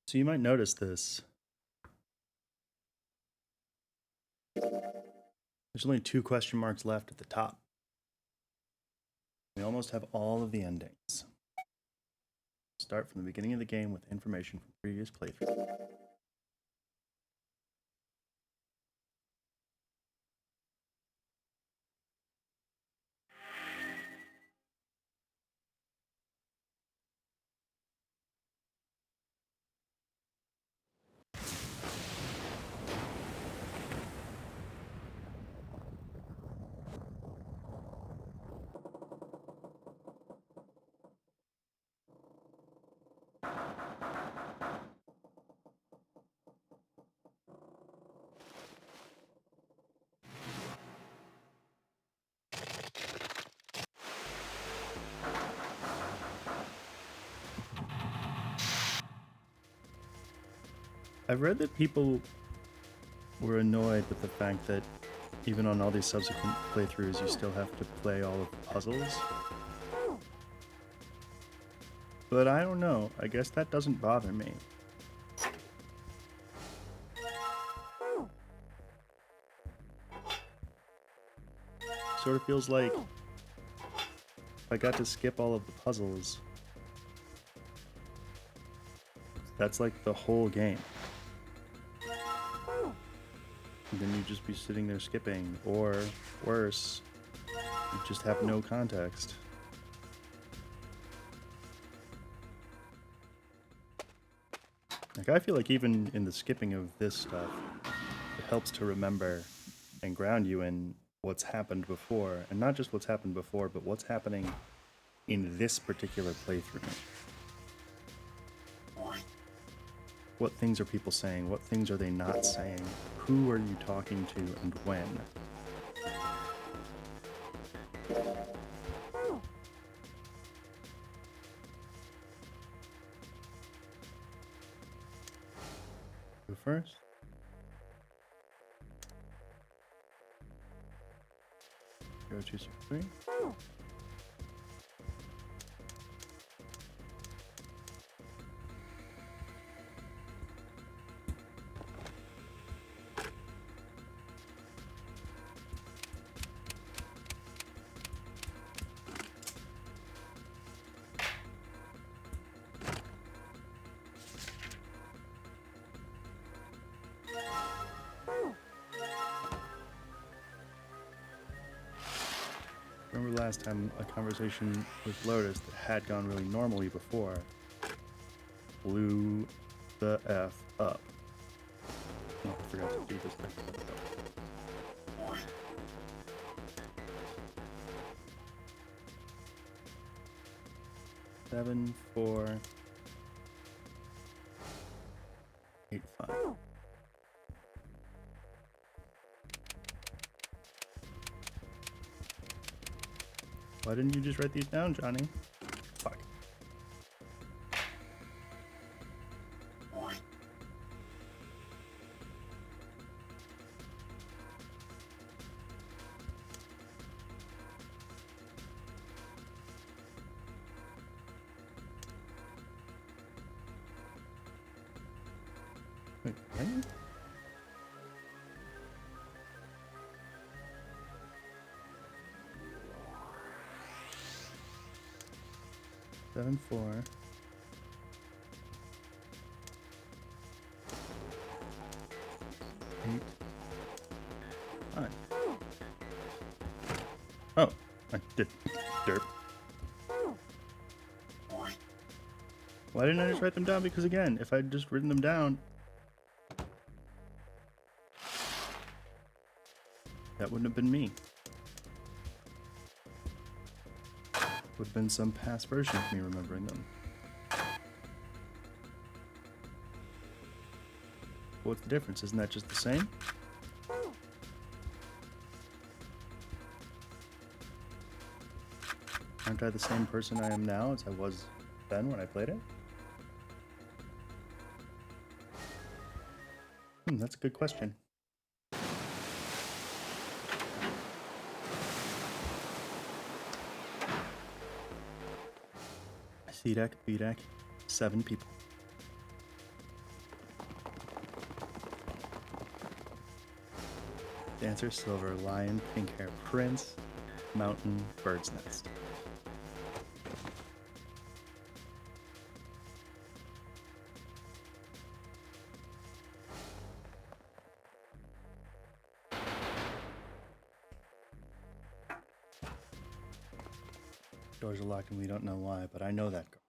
So you might notice this. There's only 2 question marks left at the top. We almost have all of the endings. Start from the beginning of the game with information from previous playthroughs. I've read that people were annoyed with the fact that even on all these subsequent playthroughs, you still have to play all of the puzzles. But I don't know. I guess that doesn't bother me. Sort of feels like if I got to skip all of the puzzles, that's like the whole game. And then you'd just be sitting there skipping, or worse, you just have no context. Like, I feel like even in the skipping of this stuff, it helps to remember and ground you in what's happened before, and not just what's happened before, but what's happening in this particular playthrough. What things are people saying? What things are they not saying? Who are you talking to and when? Go first. Go 2, 6, 3. Remember last time a conversation with Lotus that had gone really normally before blew the F up. Oh, I forgot to do this thing. 7, 4, 8, 5. Why didn't you just write these down, Johnny? Fuck. Wait, what? Seven, 4. 8, 5. Oh, I did. Derp. Why didn't I just write them down? Because again, if I'd just written them down, that wouldn't have been me. Would have been some past version of me remembering them. What's the difference? Isn't that just the same? Aren't I the same person I am now as I was then when I played it? That's a good question. C deck, B deck, 7 people. Dancer, silver, lion, pink hair, prince, mountain, bird's nest. Doors are locked and we don't know why, but I know that girl.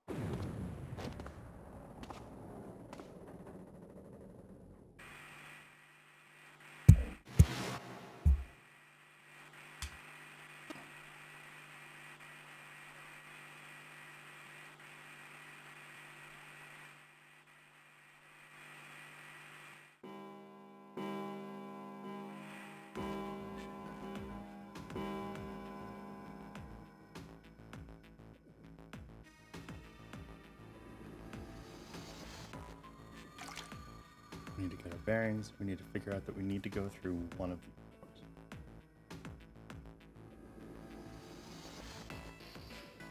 We need to get our bearings. We need to figure out that we need to go through one of these doors.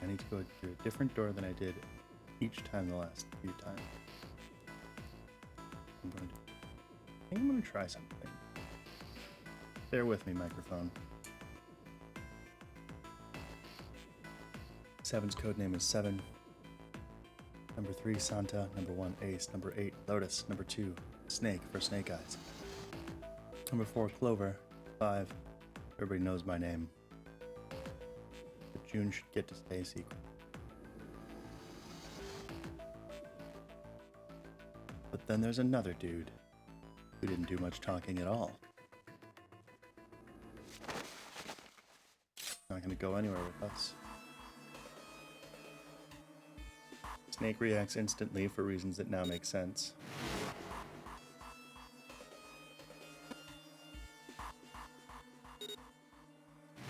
I need to go through a different door than I did each time the last few times. I think I'm going to try something. Bear with me, microphone. 7's code name is 7. Number 3, Santa. Number 1, Ace. Number 8, Lotus. Number 2, Snake for Snake Eyes. Number 4, Clover. 5, everybody knows my name. But June should get to stay a secret. But then there's another dude who didn't do much talking at all. Not gonna go anywhere with us. Snake reacts instantly for reasons that now make sense.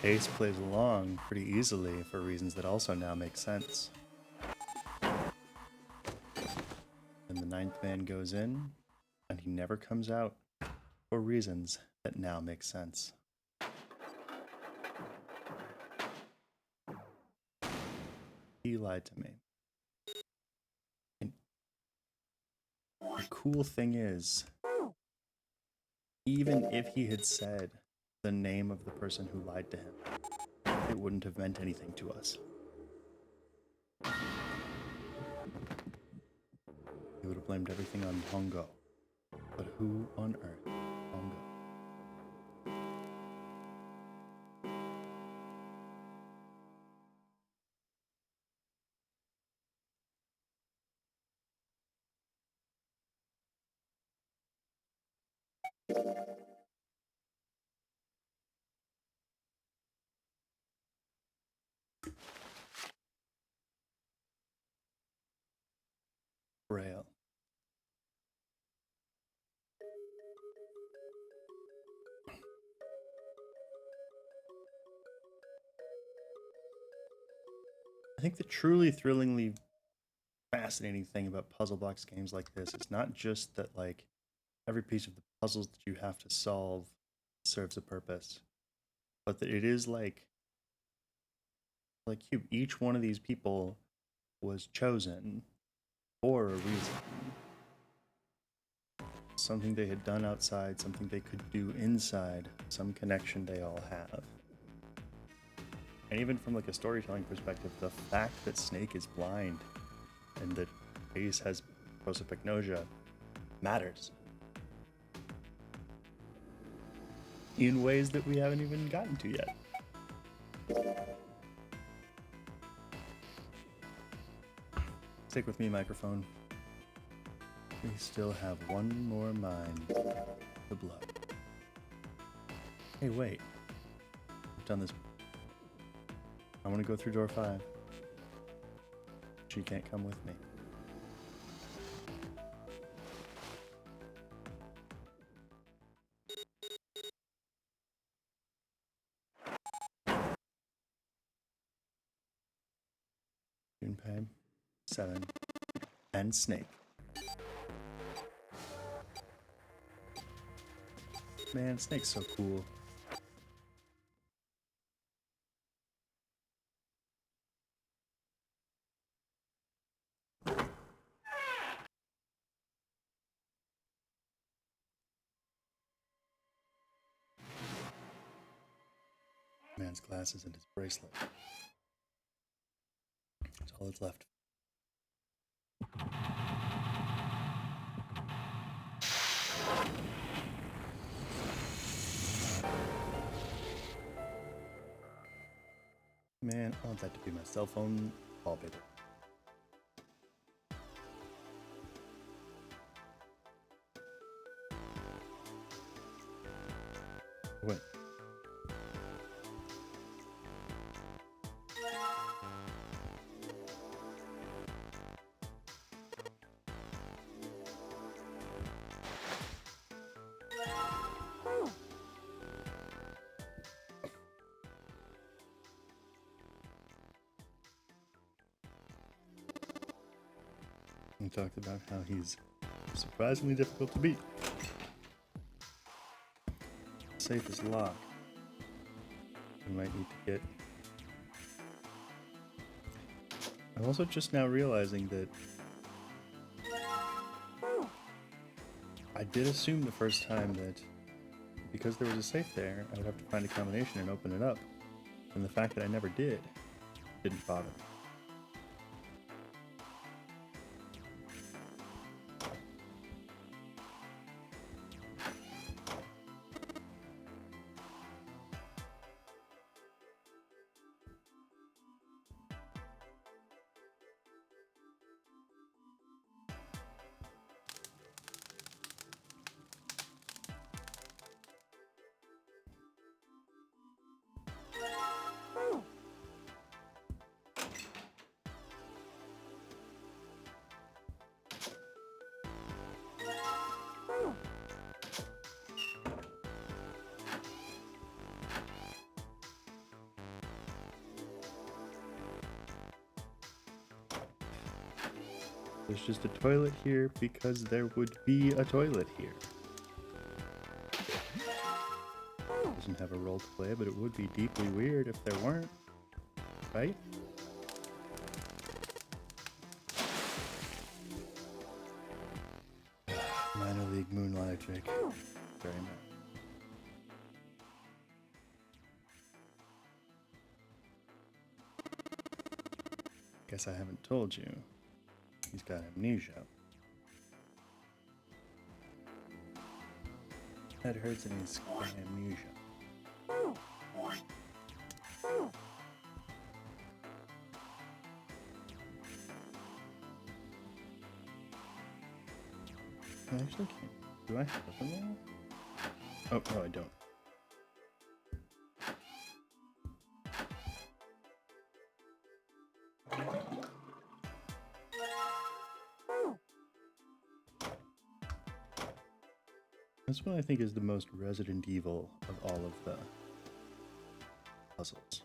Ace plays along pretty easily for reasons that also now make sense. And the 9th man goes in, and he never comes out for reasons that now make sense. He lied to me. And the cool thing is, even if he had said the name of the person who lied to him, it wouldn't have meant anything to us. He would have blamed everything on Hongo. But who on earth is Hongo? Braille. I think the truly thrillingly fascinating thing about puzzle box games like this is not just that, like, every piece of the puzzles that you have to solve serves a purpose, but that it is like Cube, each one of these people was chosen for a reason. Something they had done outside, something they could do inside, some connection they all have. And even from like a storytelling perspective, the fact that Snake is blind and that Ace has prosopagnosia matters. In ways that we haven't even gotten to yet. Stick with me, microphone. We still have one more mind to blow. Hey, wait. I've done this. I want to go through door 5. She can't come with me. Junpei, 7, and Snake. Man, Snake's so cool. his glasses and his bracelet. That's all that's left. Man, I want that to be my cell phone wallpaper. What? We talked about how he's surprisingly difficult to beat. Safe is locked. We might need to get... I'm also just now realizing that I did assume the first time that because there was a safe there, I would have to find a combination and open it up. And the fact that I never did didn't bother me. There's just a toilet here because there would be a toilet here. Doesn't have a role to play, but it would be deeply weird if there weren't, right? Minor league moon logic. Very much. Guess I haven't told you. He's got amnesia. Head hurts and he's got amnesia. I actually can't. Do I have them all? Oh, no, I don't. This one I think is the most Resident Evil of all of the puzzles.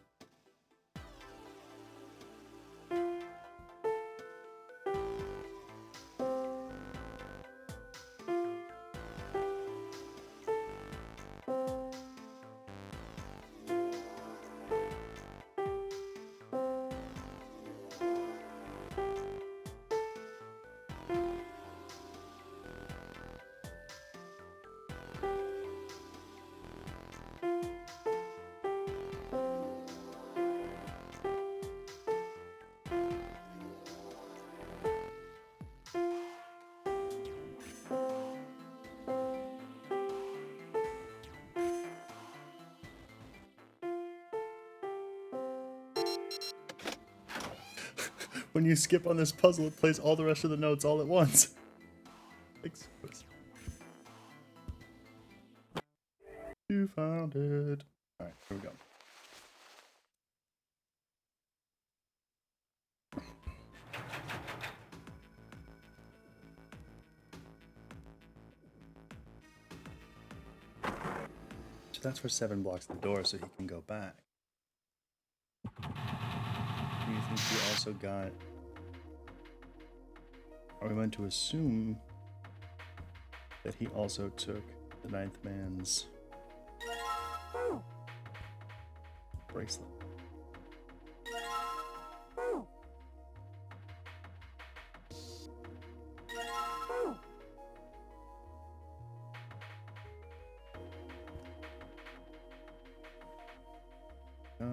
When you skip on this puzzle, it plays all the rest of the notes all at once. Excuse. You found it. Alright, here we go. So that's where 7 blocks the door so he can go back. Do you think he also got... Are we meant to assume that he also took the 9th man's bracelet?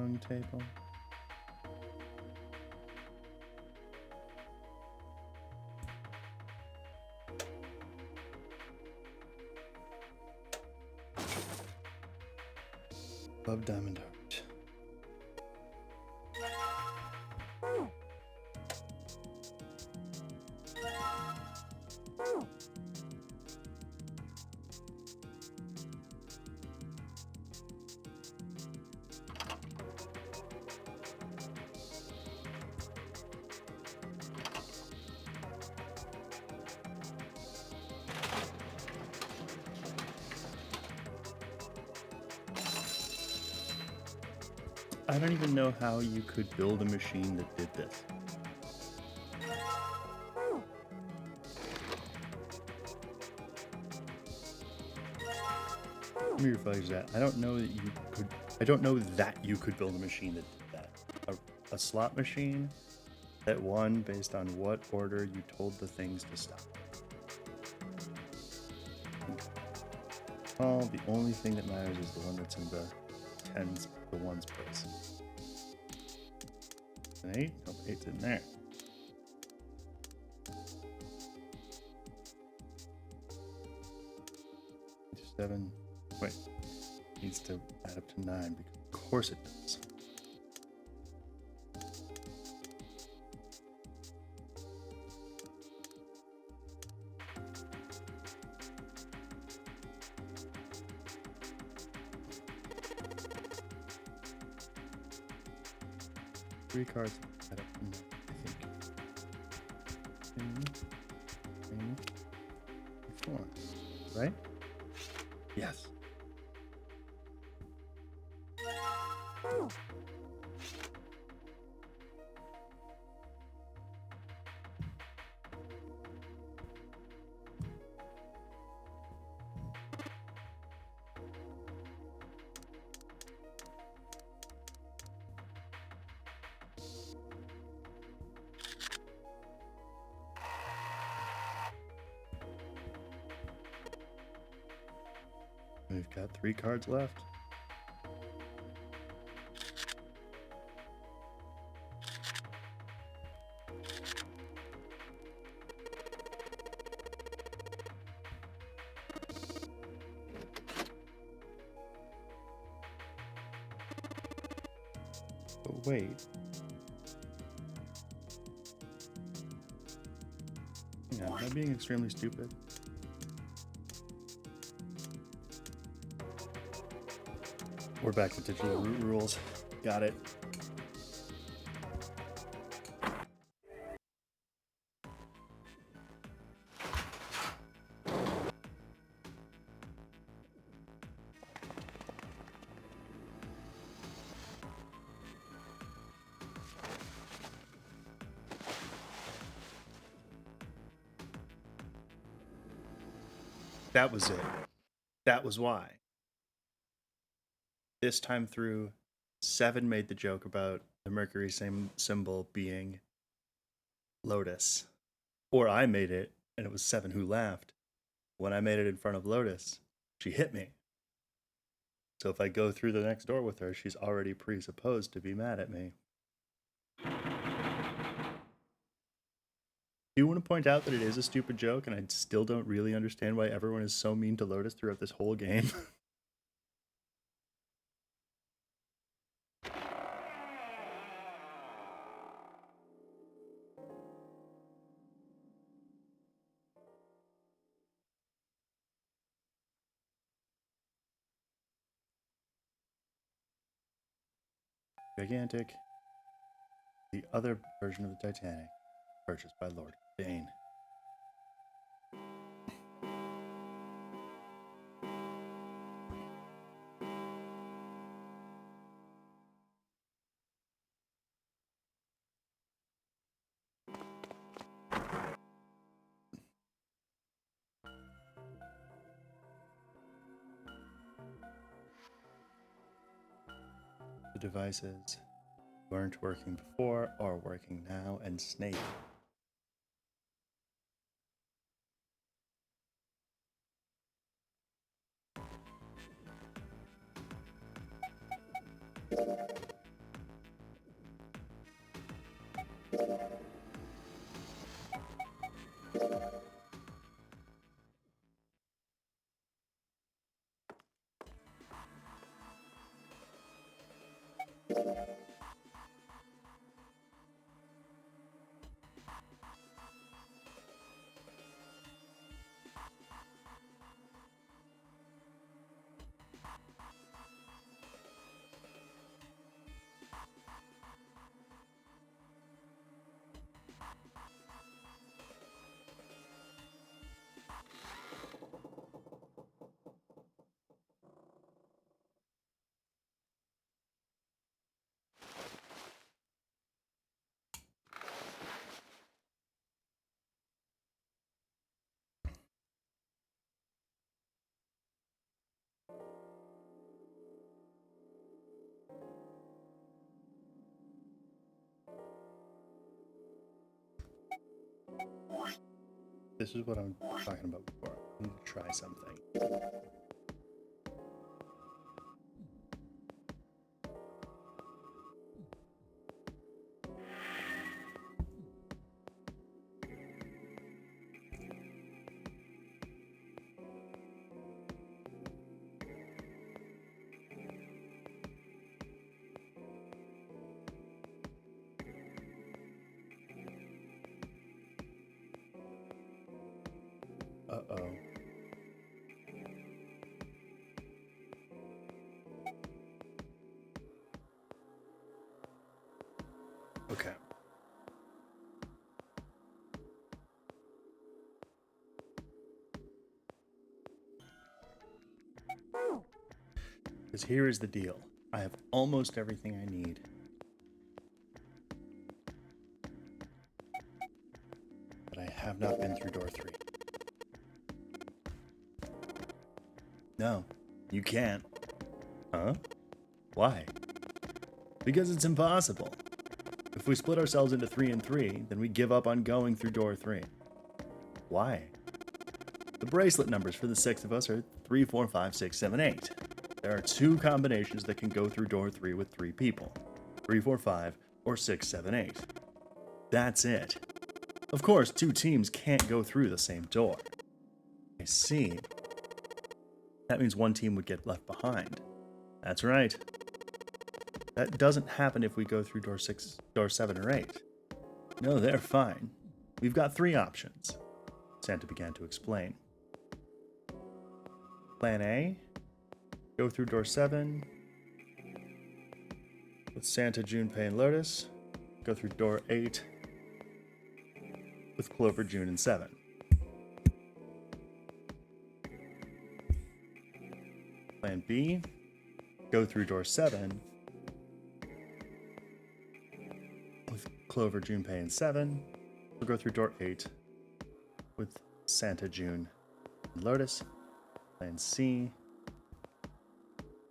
Wrong table. Love diamond heart. I don't even know how you could build a machine that did this. Let me rephrase that. I don't know that you could. I don't know that you could build a machine that did that. A slot machine that won based on what order you told the things to stop. Oh, the only thing that matters is the one that's in the tens, the ones place. An 8? Nope, 8's in there. Seven. Wait. Needs to add up to 9 because of course it does. Three cards add up to 9, I think. 2, 3, 4. Right? Yes. We've got 3 cards left. But wait. Yeah, am I being extremely stupid? We're back to digital root rules. Got it. That was it. That was why. This time through, 7 made the joke about the Mercury symbol being Lotus. Or I made it, and it was 7 who laughed. When I made it in front of Lotus, she hit me. So if I go through the next door with her, she's already presupposed to be mad at me. Do you want to point out that it is a stupid joke, and I still don't really understand why everyone is so mean to Lotus throughout this whole game? Gigantic. The other version of the Titanic, purchased by Lord Dane. The devices weren't working before, are working now, and Snape. This is what I'm talking about before. I need to try something. Uh-oh. Okay. Because here is the deal. I have almost everything I need. But I have not been through door 3. No, you can't. Huh? Why? Because it's impossible. If we split ourselves into 3 and 3, then we give up on going through door 3. Why? The bracelet numbers for the 6 of us are 3, 4, 5, 6, 7, 8. There are 2 combinations that can go through door 3 with 3 people. 3, 4, 5, or 6, 7, 8. That's it. Of course, 2 teams can't go through the same door. I see. That means 1 team would get left behind. That's right. That doesn't happen if we go through door 6, door 7, or 8. No, they're fine. We've got 3 options. Santa began to explain. Plan A, go through door 7 with Santa, Junpei, and Lotus. Go through door 8 with Clover, June, and 7. Plan B, go through door 7 with Clover, Junpei, and 7. We'll go through door 8 with Santa, June, and Lotus. Plan C,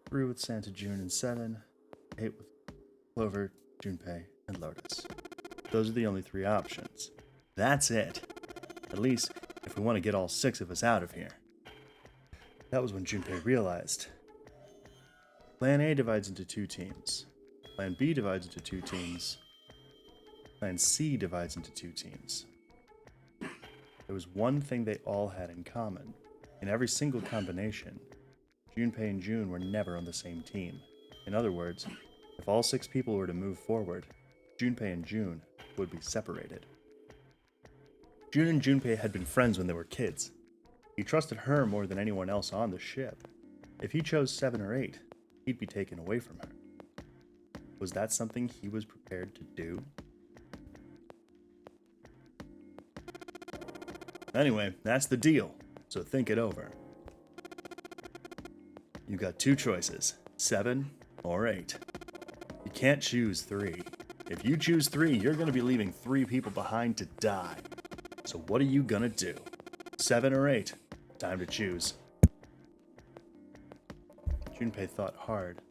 through with Santa, June, and 7. 8 with Clover, Junpei, and Lotus. Those are the only 3 options. That's it. At least if we want to get all 6 of us out of here. That was when Junpei realized. Plan A divides into 2 teams. Plan B divides into 2 teams. Plan C divides into 2 teams. There was one thing they all had in common. In every single combination, Junpei and June were never on the same team. In other words, if all 6 people were to move forward, Junpei and June would be separated. June and Junpei had been friends when they were kids. He trusted her more than anyone else on the ship. If he chose 7 or 8, he'd be taken away from her. Was that something he was prepared to do? Anyway, that's the deal, so think it over. You got 2 choices, 7 or 8. You can't choose 3. If you choose 3, you're going to be leaving 3 people behind to die. So what are you going to do? 7 or 8? Time to choose. Junpei thought hard.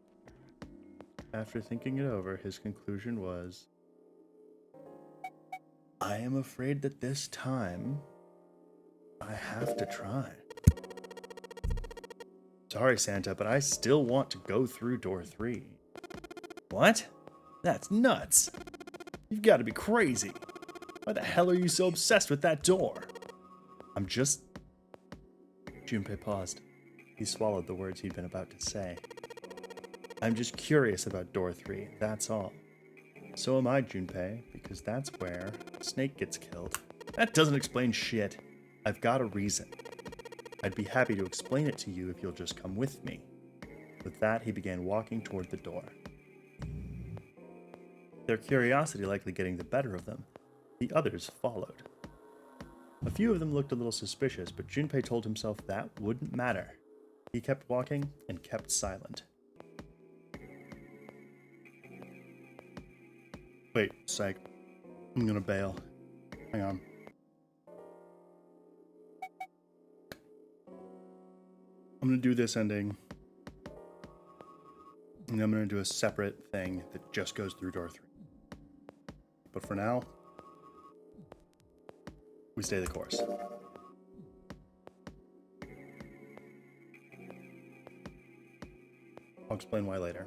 After thinking it over, his conclusion was, I am afraid that this time, I have to try. Sorry, Santa, but I still want to go through door 3. What? That's nuts. You've got to be crazy. Why the hell are you so obsessed with that door? I'm just... Junpei paused. He swallowed the words he'd been about to say. I'm just curious about door 3, that's all. So am I, Junpei, because that's where Snake gets killed. That doesn't explain shit. I've got a reason. I'd be happy to explain it to you if you'll just come with me. With that, he began walking toward the door. Their curiosity likely getting the better of them, the others followed. A few of them looked a little suspicious, but Junpei told himself that wouldn't matter. He kept walking and kept silent. Wait, psych. I'm gonna bail. Hang on. I'm gonna do this ending. And I'm gonna do a separate thing that just goes through door 3. But for now, we stay the course. I'll explain why later.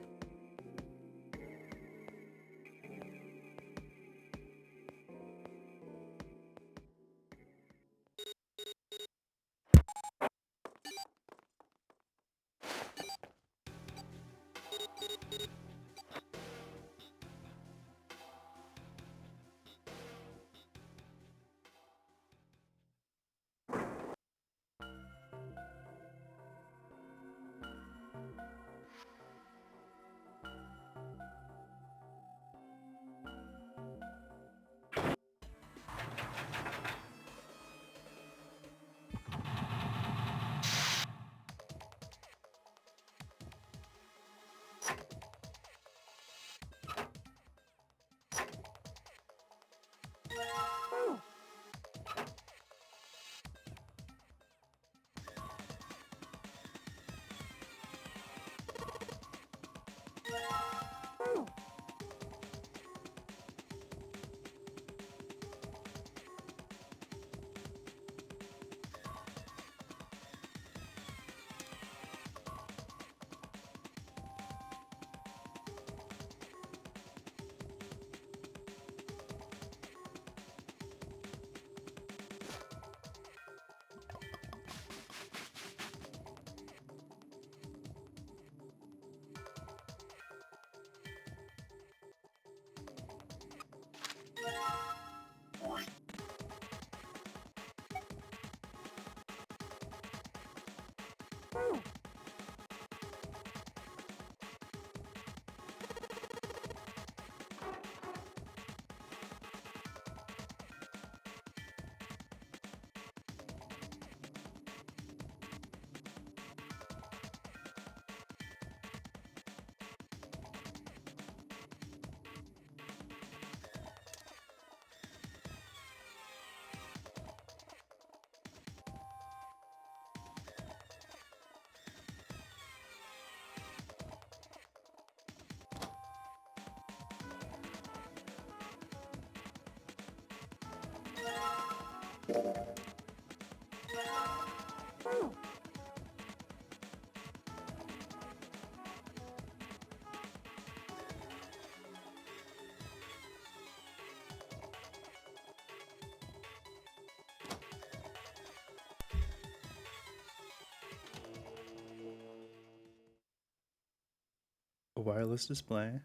A wireless display.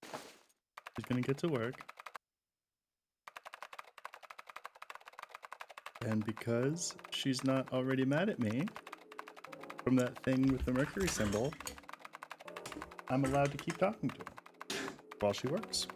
She's gonna get to work. And because she's not already mad at me from that thing with the Mercury symbol, I'm allowed to keep talking to her while she works.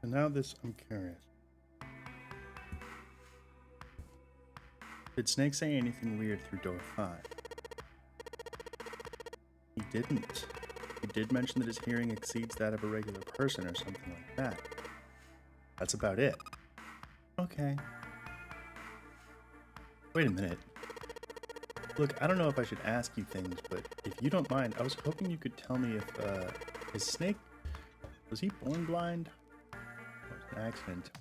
And now this, I'm curious. Did Snake say anything weird through door 5? He didn't. He did mention that his hearing exceeds that of a regular person or something like that. That's about it. Okay. Wait a minute. Look, I don't know if I should ask you things, but if you don't mind, I was hoping you could tell me if, is Snake, was he born blind? Or was it an accident?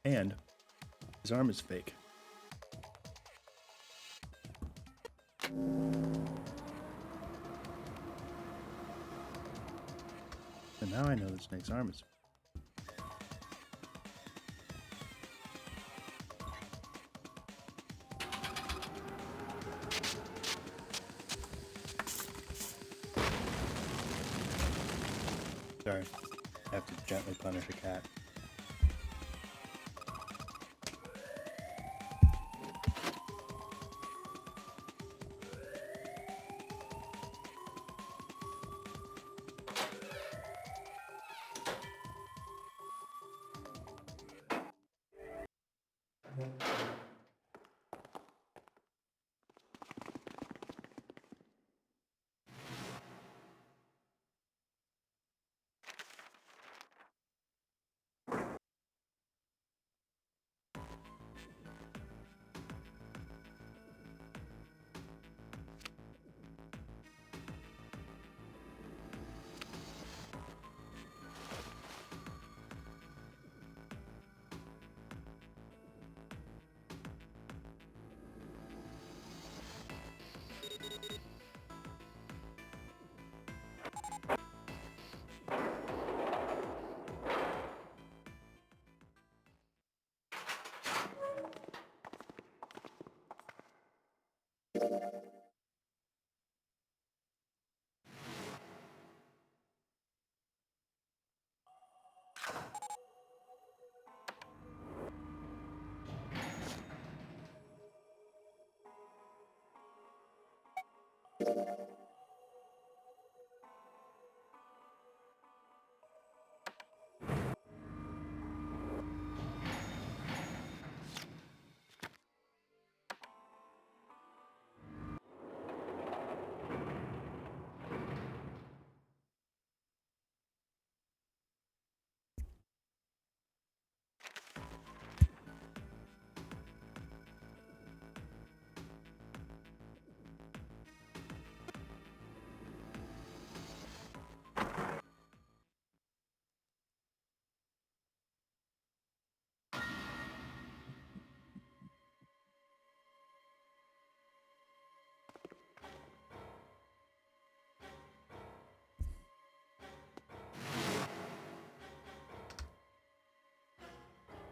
And his arm is fake. And now I know that Snake's arm is fake. Sorry, I have to gently punish a cat.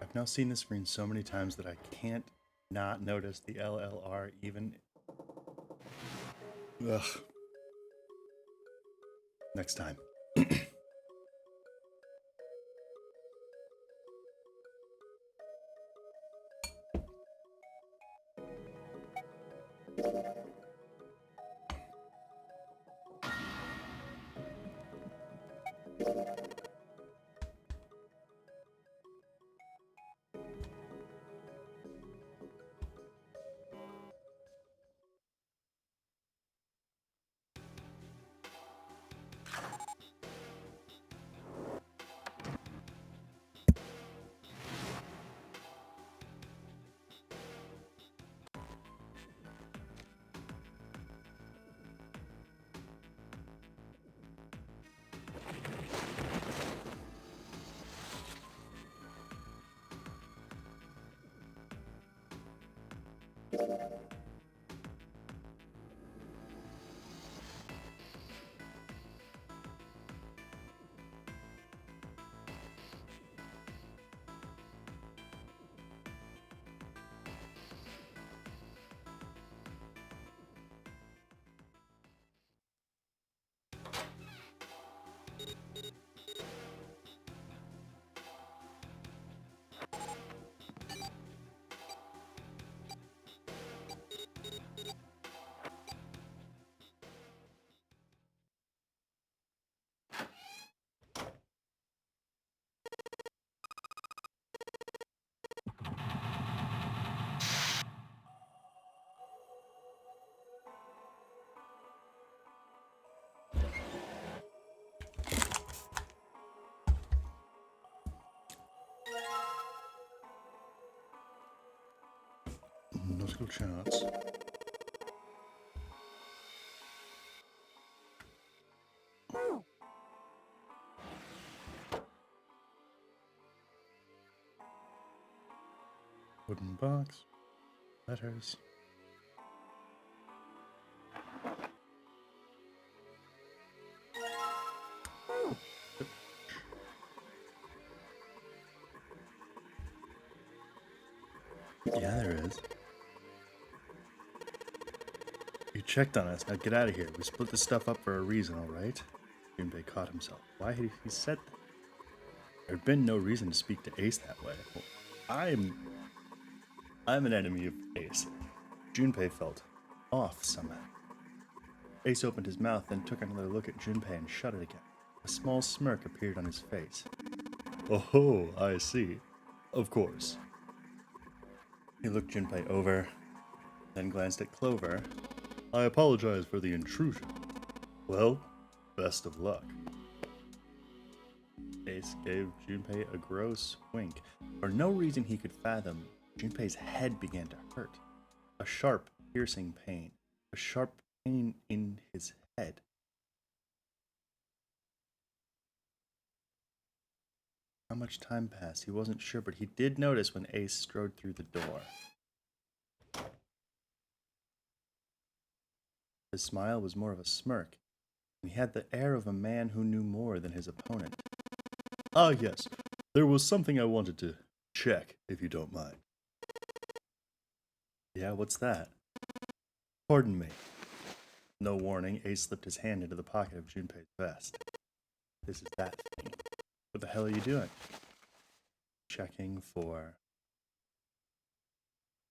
I've now seen this screen so many times that I can't not notice the LLR even. Ugh. Next time. Mathematical charts. Wooden box. Letters. Yeah, there is. You checked on us. Now get out of here. We split this stuff up for a reason, alright? Junpei caught himself. Why had he said that? There had been no reason to speak to Ace that way. Well, I'm an enemy of Ace. Junpei felt off somehow. Ace opened his mouth, then took another look at Junpei and shut it again. A small smirk appeared on his face. Oh, I see. Of course. He looked Junpei over, then glanced at Clover. I apologize for the intrusion. Well, best of luck. Ace gave Junpei a gross wink. For no reason he could fathom, Junpei's head began to hurt. A sharp, piercing pain. A sharp pain in his head. How much time passed? He wasn't sure, but he did notice when Ace strode through the door. His smile was more of a smirk, and he had the air of a man who knew more than his opponent. Ah, yes. There was something I wanted to check, if you don't mind. Yeah, what's that? Pardon me. No warning, Ace slipped his hand into the pocket of Junpei's vest. This is that thing. What the hell are you doing? Checking for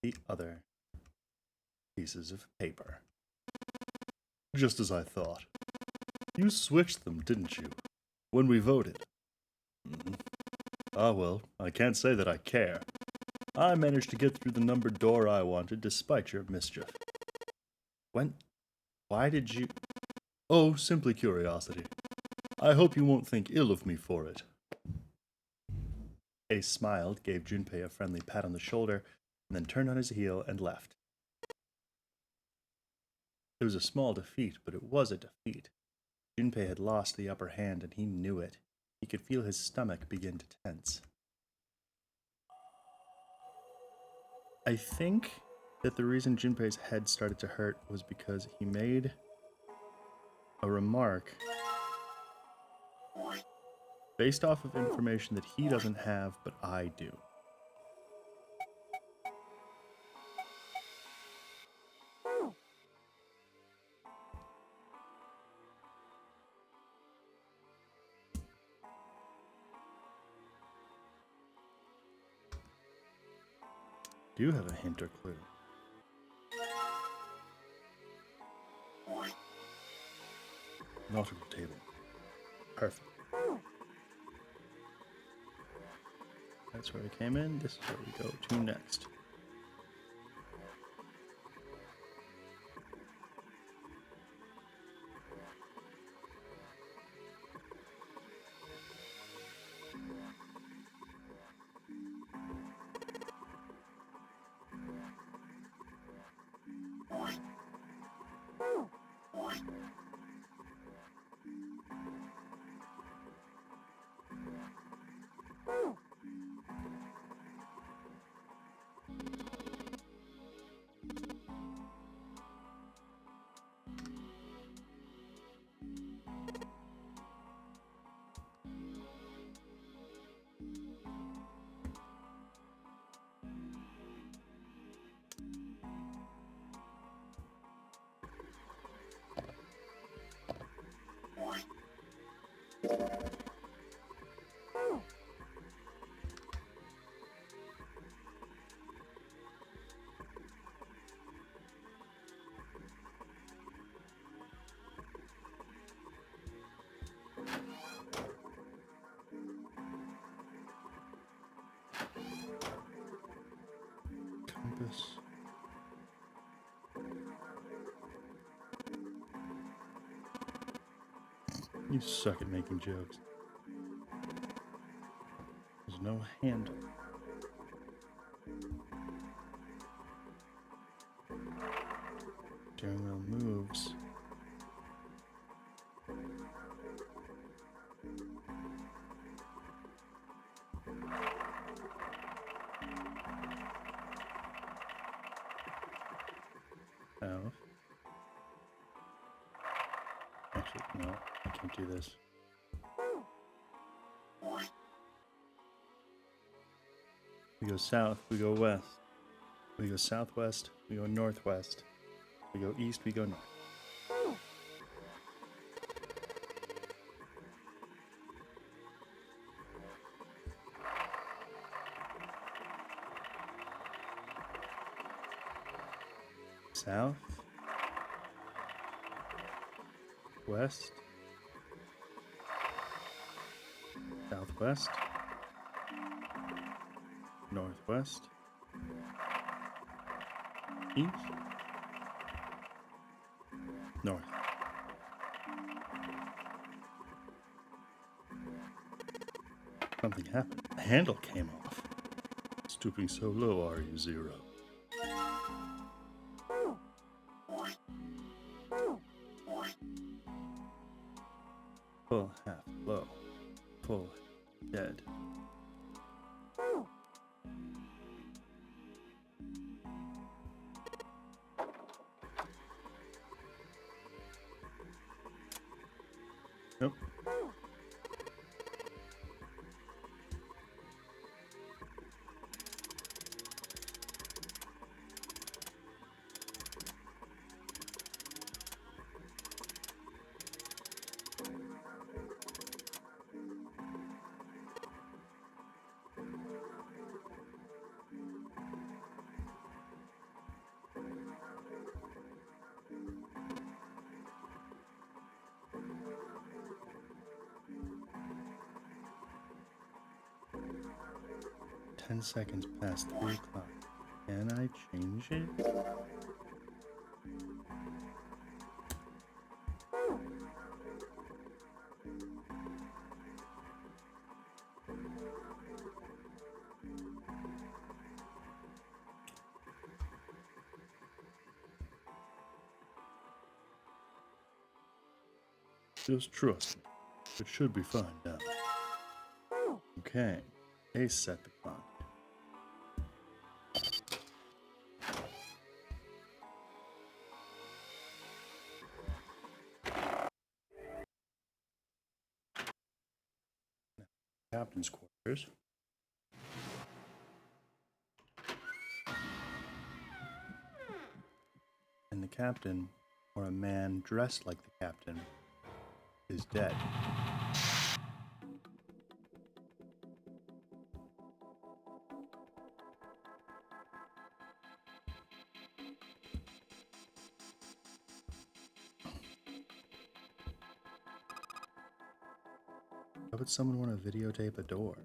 the other pieces of paper. Just as I thought. You switched them, didn't you? When we voted. Ah, well, I can't say that I care. I managed to get through the numbered door I wanted despite your mischief. Why did you... Oh, simply curiosity. I hope you won't think ill of me for it. Ace smiled, gave Junpei a friendly pat on the shoulder, and then turned on his heel and left. It was a small defeat, but it was a defeat. Junpei had lost the upper hand, and he knew it. He could feel his stomach begin to tense. I think that the reason Junpei's head started to hurt was because he made a remark based off of information that he doesn't have, but I do. Do you have a hint or clue? Nautical table. Perfect. That's where we came in. This is where we go to next. Compass. You suck at making jokes. There's no handle. Steering wheel moves. Oh. Actually, no, I can't do this. We go south, we go west. We go southwest, we go northwest. We go east, we go north. South, west, southwest, northwest, east, north. Something happened. The handle came off. Stooping so low, are you, Zero? Full, half, low. Full, dead. Nope. Ten seconds past 3 o'clock. Can I change it? Just trust me. It should be fine now. Okay. They set the clock. Captain's quarters. And the captain, or a man dressed like the captain, is dead. Why would someone want to videotape a door?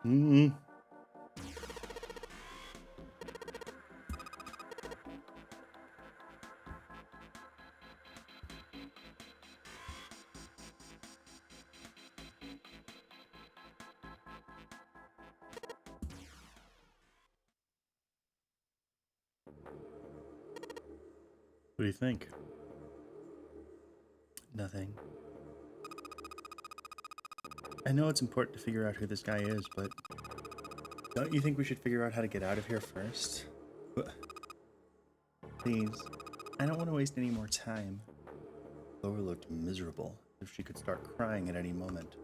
Mm-hmm. What do you think? Nothing. I know it's important to figure out who this guy is, but don't you think we should figure out how to get out of here first? Please. I don't want to waste any more time. Laura looked miserable, as if she could start crying at any moment.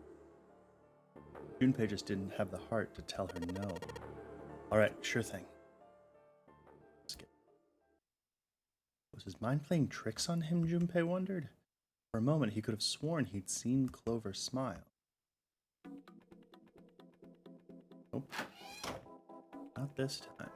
Junpei just didn't have the heart to tell her no. Alright, sure thing. Was his mind playing tricks on him, Junpei wondered? For a moment, he could have sworn he'd seen Clover smile. Nope. Not this time.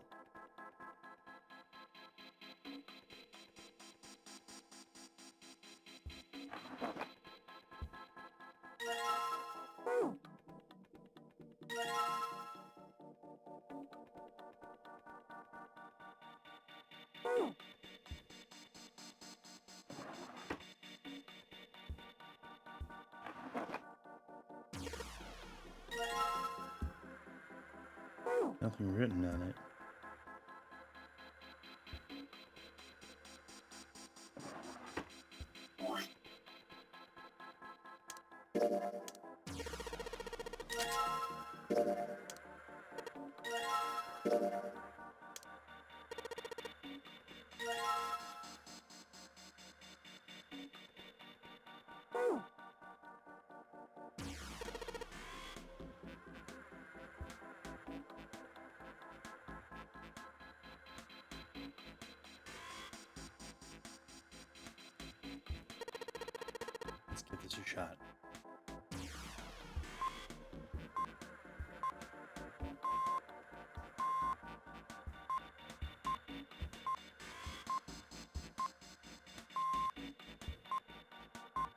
Nothing written on it. Let's give this a shot.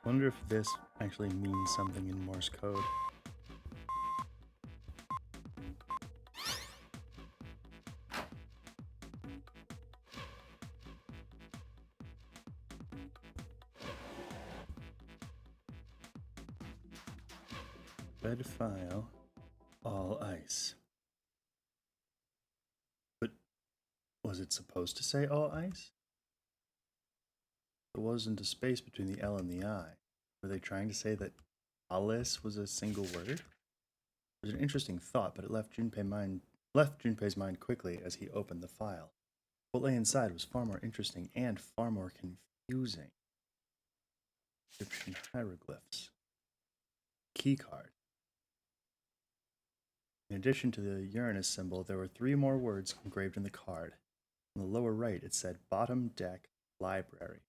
Wonder if this actually means something in Morse code. Red file, all ice. But was it supposed to say all ice? There wasn't a space between the L and the I. Were they trying to say that Alice was a single word? It was an interesting thought, but it left Junpei's mind quickly as he opened the file. What lay inside was far more interesting and far more confusing. Egyptian hieroglyphs. Keycard. In addition to the Uranus symbol, there were 3 more words engraved in the card. On the lower right, it said Bottom Deck Library.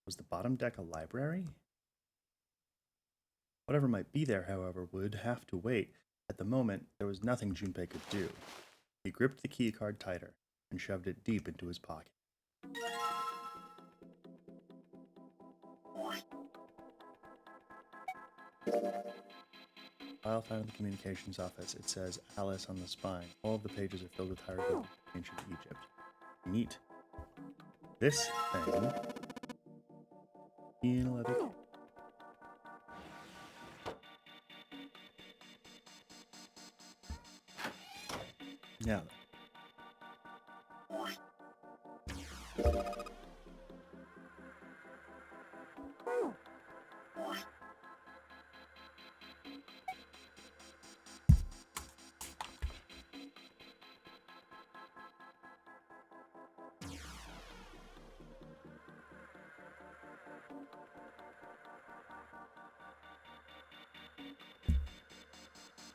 Was the bottom deck a library? Whatever might be there, however, would have to wait. At the moment, there was nothing Junpei could do. He gripped the key card tighter and shoved it deep into his pocket. File found in the communications office. It says Alice on the spine. All of the pages are filled with hieroglyphs of ancient Egypt. Neat. This thing in a leather case. Now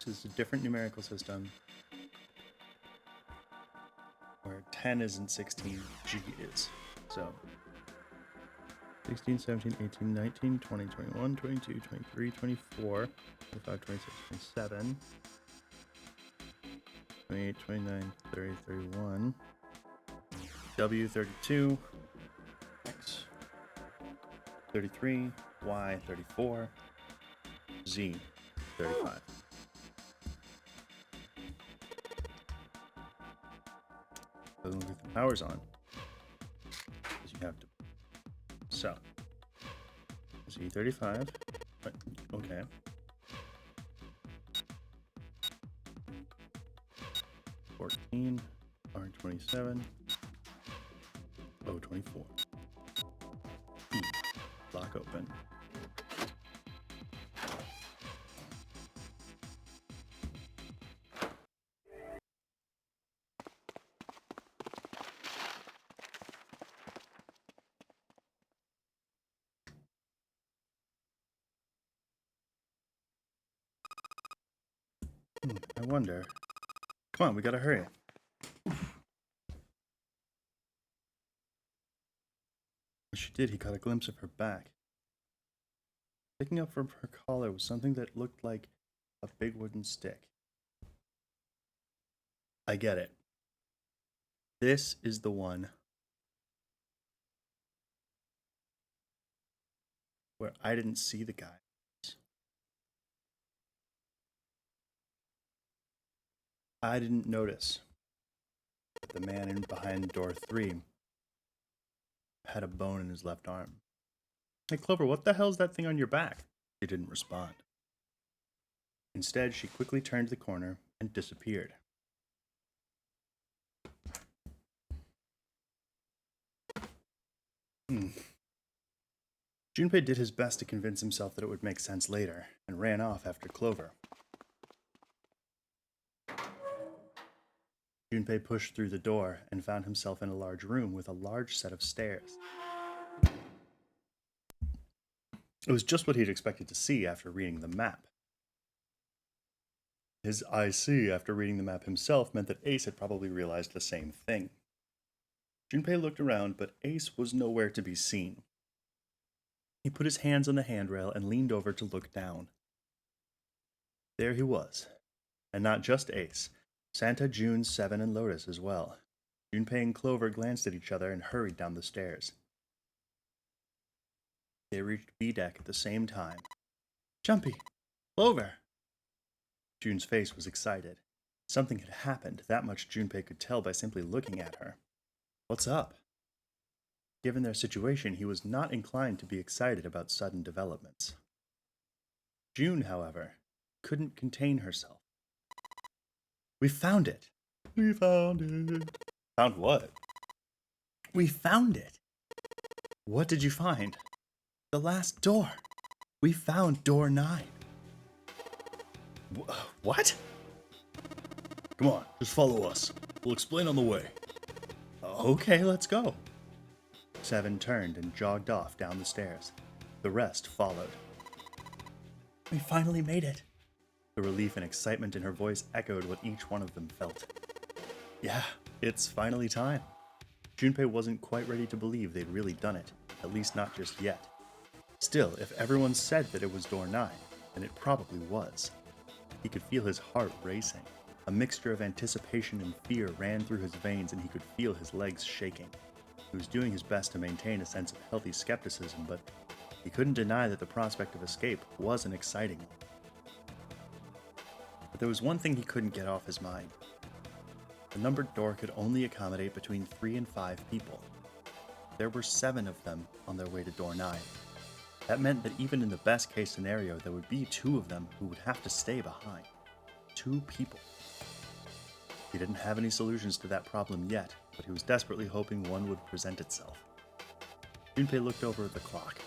this is a different numerical system where 10 isn't 16, G is. So 16, 17, 18, 19, 20, 21, 22, 23, 24, 25, 26, 27, 28, 29, 30, 31, W 32, X 33, Y 34, Z 35. Doesn't look like the power's on. Because you have to. So, Z35. Okay. R14, R27, O24. E. Lock open. I wonder. Come on, we gotta hurry. When she did, he caught a glimpse of her back. Sticking up from her collar was something that looked like a big wooden stick. I get it. This is the one where I didn't see the guy. I didn't notice that the man in behind door 3 had a bone in his left arm. Hey, Clover, what the hell's that thing on your back? She didn't respond. Instead, she quickly turned the corner and disappeared. Junpei did his best to convince himself that it would make sense later, and ran off after Clover. Junpei pushed through the door and found himself in a large room with a large set of stairs. It was just what he'd expected to see after reading the map. His I see after reading the map himself meant that Ace had probably realized the same thing. Junpei looked around, but Ace was nowhere to be seen. He put his hands on the handrail and leaned over to look down. There he was. And not just Ace. Santa, June, Seven, and Lotus as well. Junpei and Clover glanced at each other and hurried down the stairs. They reached B deck at the same time. Jumpy! Clover! June's face was excited. Something had happened, that much Junpei could tell by simply looking at her. What's up? Given their situation, he was not inclined to be excited about sudden developments. June, however, couldn't contain herself. We found it! We found it! Found what? We found it! What did you find? The last door! We found door 9. What? Come on, just follow us. We'll explain on the way. Okay, let's go. Seven turned and jogged off down the stairs. The rest followed. We finally made it. The relief and excitement in her voice echoed what each one of them felt. Yeah, it's finally time. Junpei wasn't quite ready to believe they'd really done it, at least not just yet. Still, if everyone said that it was door 9, then it probably was. He could feel his heart racing. A mixture of anticipation and fear ran through his veins, and he could feel his legs shaking. He was doing his best to maintain a sense of healthy skepticism, but he couldn't deny that the prospect of escape was an exciting one. But there was one thing he couldn't get off his mind. The numbered door could only accommodate between 3 and 5 people. There were 7 of them on their way to door 9. That meant that even in the best case scenario, there would be 2 of them who would have to stay behind. 2 people. He didn't have any solutions to that problem yet, but he was desperately hoping one would present itself. Junpei looked over at the clock.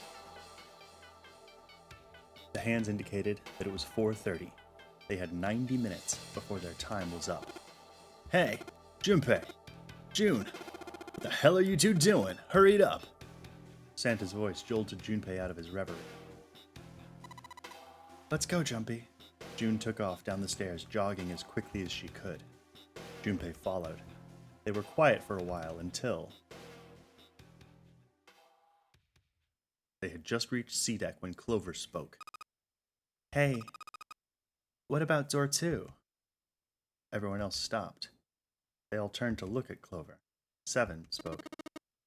The hands indicated that it was 4:30. They had 90 minutes before their time was up. Hey, Junpei! June! What the hell are you two doing? Hurry it up! Santa's voice jolted Junpei out of his reverie. Let's go, Jumpy. June took off down the stairs, jogging as quickly as she could. Junpei followed. They were quiet for a while until they had just reached C deck when Clover spoke. Hey, what about door 2? Everyone else stopped. They all turned to look at Clover. Seven spoke.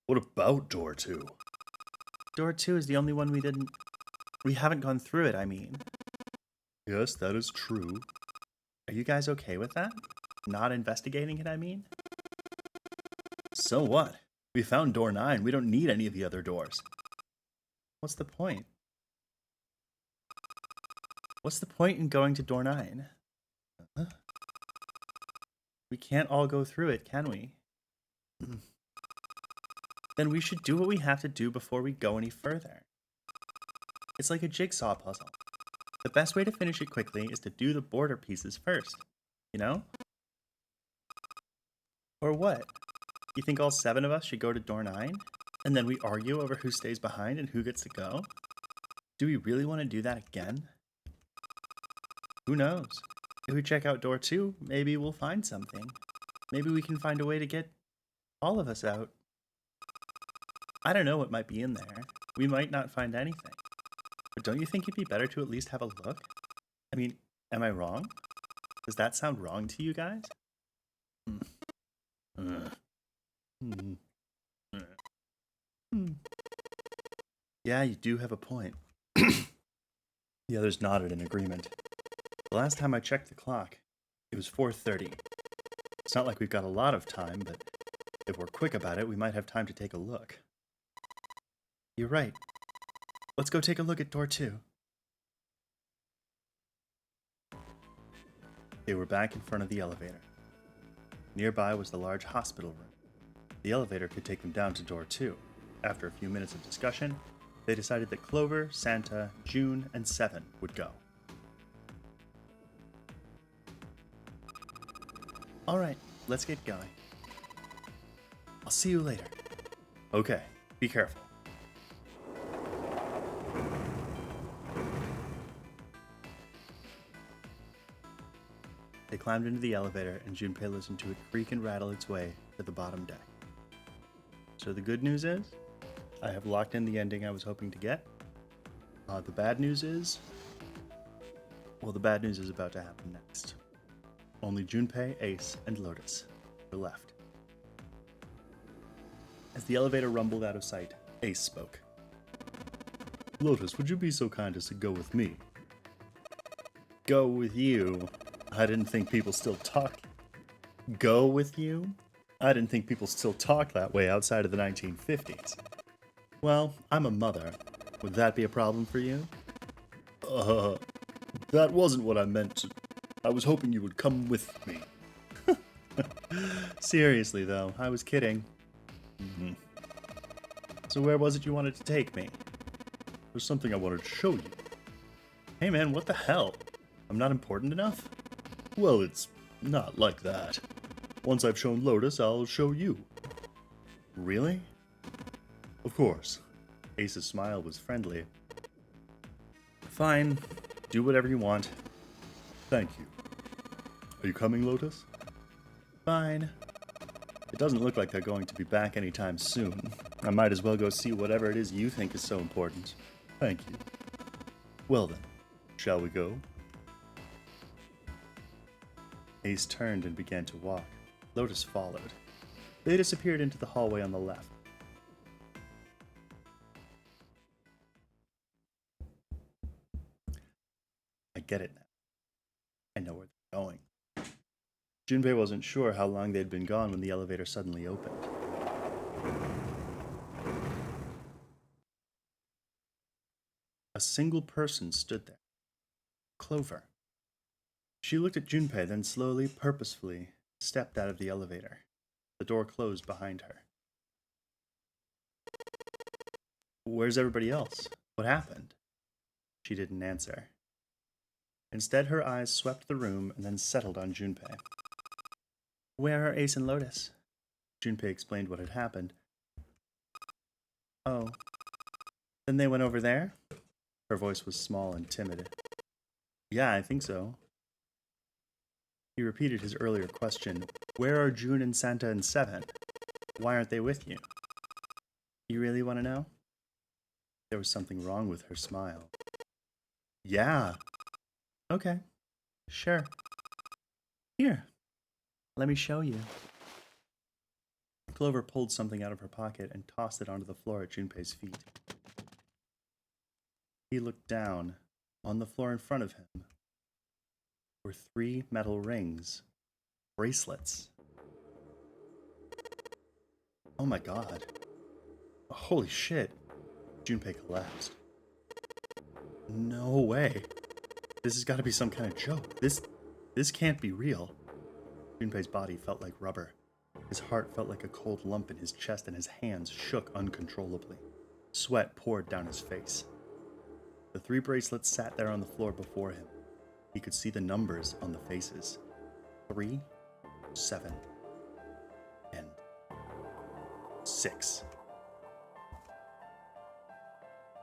What about door 2? Door 2 is the only one we haven't gone through it, I mean. Yes, that is true. Are you guys okay with that? Not investigating it, I mean? So what? We found door 9. We don't need any of the other doors. What's the point? What's the point in going to door 9? Huh? We can't all go through it, can we? Then we should do what we have to do before we go any further. It's like a jigsaw puzzle. The best way to finish it quickly is to do the border pieces first, you know? Or what? You think all 7 of us should go to door 9? And then we argue over who stays behind and who gets to go? Do we really want to do that again? Who knows? If we check out door 2, maybe we'll find something. Maybe we can find a way to get all of us out. I don't know what might be in there. We might not find anything. But don't you think it'd be better to at least have a look? I mean, am I wrong? Does that sound wrong to you guys? Yeah, you do have a point. The others nodded in agreement. The last time I checked the clock, it was 4:30. It's not like we've got a lot of time, but if we're quick about it, we might have time to take a look. You're right. Let's go take a look at door 2. They were back in front of the elevator. Nearby was the large hospital room. The elevator could take them down to door 2. After a few minutes of discussion, they decided that Clover, Santa, June, and Seven would go. Alright, let's get going. I'll see you later. Okay, be careful. They climbed into the elevator, and Junpei listened to it creak and rattle its way to the bottom deck. So the good news is, I have locked in the ending I was hoping to get. The bad news is, well, the bad news is about to happen next. Only Junpei, Ace, and Lotus were left. As the elevator rumbled out of sight, Ace spoke. Lotus, would you be so kind as to go with me? Go with you? I didn't think people still talk. Go with you? I didn't think people still talk that way outside of the 1950s. Well, I'm a mother. Would that be a problem for you? That wasn't what I meant to... I was hoping you would come with me. Seriously, though, I was kidding. So where was it you wanted to take me? There's something I wanted to show you. Hey man, what the hell? I'm not important enough? Well, it's not like that. Once I've shown Lotus, I'll show you. Really? Of course. Ace's smile was friendly. Fine. Do whatever you want. Thank you. Are you coming, Lotus? Fine. It doesn't look like they're going to be back anytime soon. I might as well go see whatever it is you think is so important. Thank you. Well then, shall we go? Ace turned and began to walk. Lotus followed. They disappeared into the hallway on the left. I get it now. I know where they're going. Junpei wasn't sure how long they'd been gone when the elevator suddenly opened. A single person stood there. Clover. She looked at Junpei, then slowly, purposefully, stepped out of the elevator. The door closed behind her. Where's everybody else? What happened? She didn't answer. Instead, her eyes swept the room and then settled on Junpei. Where are Ace and Lotus? Junpei explained what had happened. Oh. Then they went over there? Her voice was small and timid. Yeah, I think so. He repeated his earlier question. Where are June and Santa and Seven? Why aren't they with you? You really want to know? There was something wrong with her smile. Yeah. Okay. Sure. Here. Let me show you. Clover pulled something out of her pocket and tossed it onto the floor at Junpei's feet. He looked down. On the floor in front of him were 3 metal rings. Bracelets. Oh my god. Holy shit. Junpei collapsed. No way. This has got to be some kind of joke. This can't be real. Junpei's body felt like rubber. His heart felt like a cold lump in his chest and his hands shook uncontrollably. Sweat poured down his face. The 3 bracelets sat there on the floor before him. He could see the numbers on the faces. 3, 7, and 6.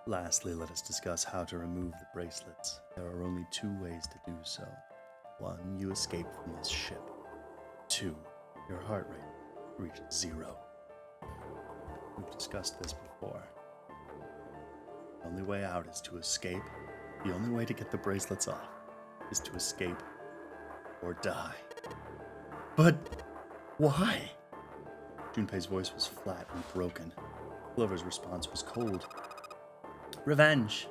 Lastly, let us discuss how to remove the bracelets. There are only 2 ways to do so. 1, you escape from this ship. 2, your heart rate reaches 0. We've discussed this before. The only way out is to escape. The only way to get the bracelets off is to escape or die. But why? Junpei's voice was flat and broken. Clover's response was cold. Revenge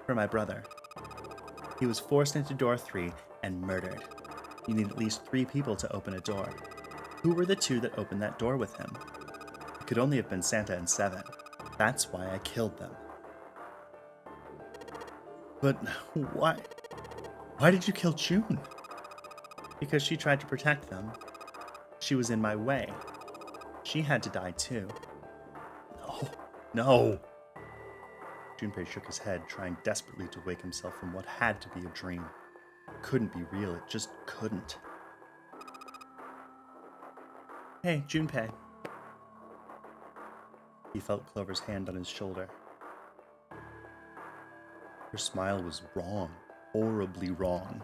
for my brother. He was forced into door 3 and murdered. You need at least 3 people to open a door. Who were the 2 that opened that door with him? It could only have been Santa and Seven. That's why I killed them. But why? Why did you kill June? Because she tried to protect them. She was in my way. She had to die too. No. Junpei shook his head, trying desperately to wake himself from what had to be a dream. It couldn't be real, it just couldn't. Hey, Junpei. He felt Clover's hand on his shoulder. Her smile was wrong, horribly wrong.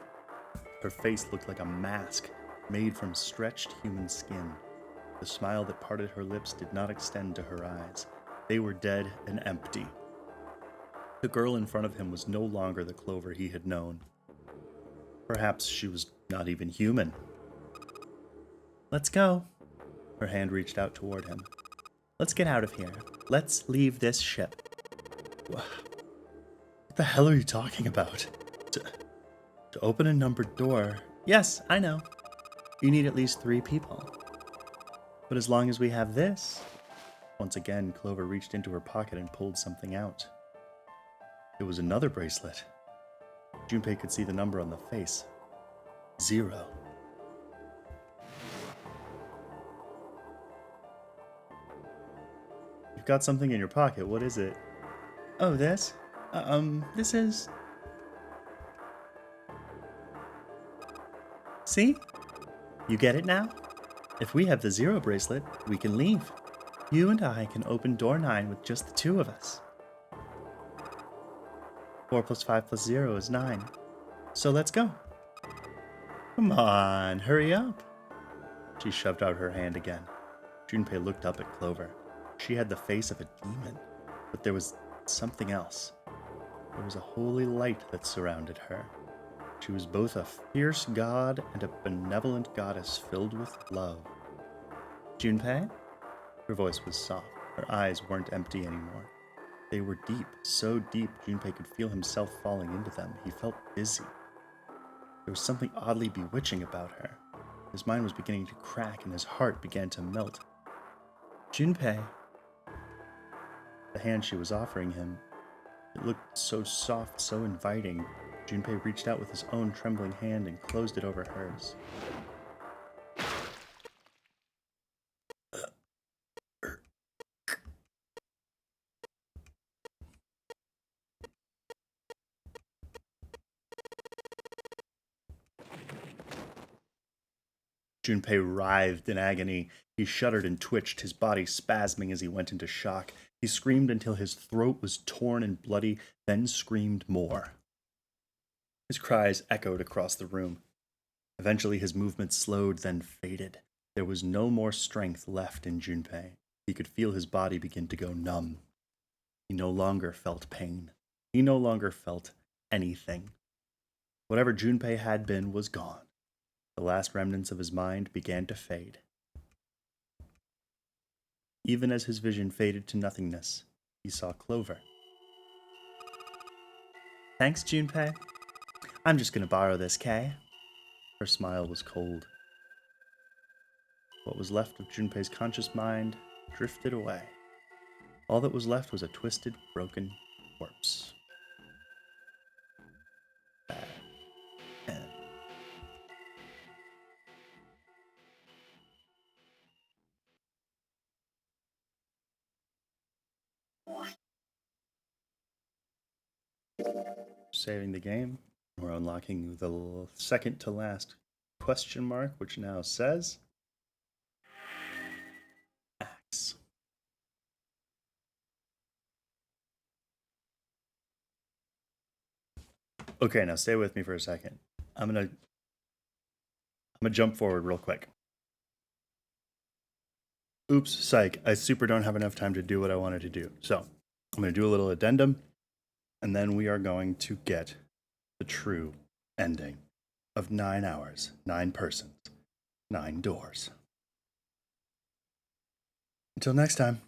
Her face looked like a mask made from stretched human skin. The smile that parted her lips did not extend to her eyes. They were dead and empty. The girl in front of him was no longer the Clover he had known. Perhaps she was not even human. Let's go. Her hand reached out toward him. Let's get out of here. Let's leave this ship. What the hell are you talking about? To open a numbered door? Yes, I know. You need at least 3 people. But as long as we have this... Once again, Clover reached into her pocket and pulled something out. It was another bracelet. Junpei could see the number on the face. 0. You've got something in your pocket. What is it? Oh, this? This is... See? You get it now? If we have the 0 bracelet, we can leave. You and I can open door 9 with just the 2 of us. 4 plus 5 plus 0 is 9. So let's go. Come on, hurry up. She shoved out her hand again. Junpei looked up at Clover. She had the face of a demon, but there was something else. There was a holy light that surrounded her. She was both a fierce god and a benevolent goddess filled with love. Junpei? Her voice was soft. Her eyes weren't empty anymore. They were deep, so deep Junpei could feel himself falling into them. He felt dizzy. There was something oddly bewitching about her. His mind was beginning to crack and his heart began to melt. Junpei. The hand she was offering him, it looked so soft, so inviting. Junpei reached out with his own trembling hand and closed it over hers. Junpei writhed in agony. He shuddered and twitched, his body spasming as he went into shock. He screamed until his throat was torn and bloody, then screamed more. His cries echoed across the room. Eventually his movements slowed, then faded. There was no more strength left in Junpei. He could feel his body begin to go numb. He no longer felt pain. He no longer felt anything. Whatever Junpei had been was gone. The last remnants of his mind began to fade. Even as his vision faded to nothingness, he saw Clover. Thanks, Junpei. I'm just gonna borrow this, Kay. Her smile was cold. What was left of Junpei's conscious mind drifted away. All that was left was a twisted, broken corpse. Saving the game. We're unlocking the second to last question mark, which now says Axe. Okay, now stay with me for a second. I'm gonna jump forward real quick. Oops, psych. I super don't have enough time to do what I wanted to do. So I'm gonna do a little addendum. And then we are going to get the true ending of 9 hours, 9 persons, 9 doors. Until next time.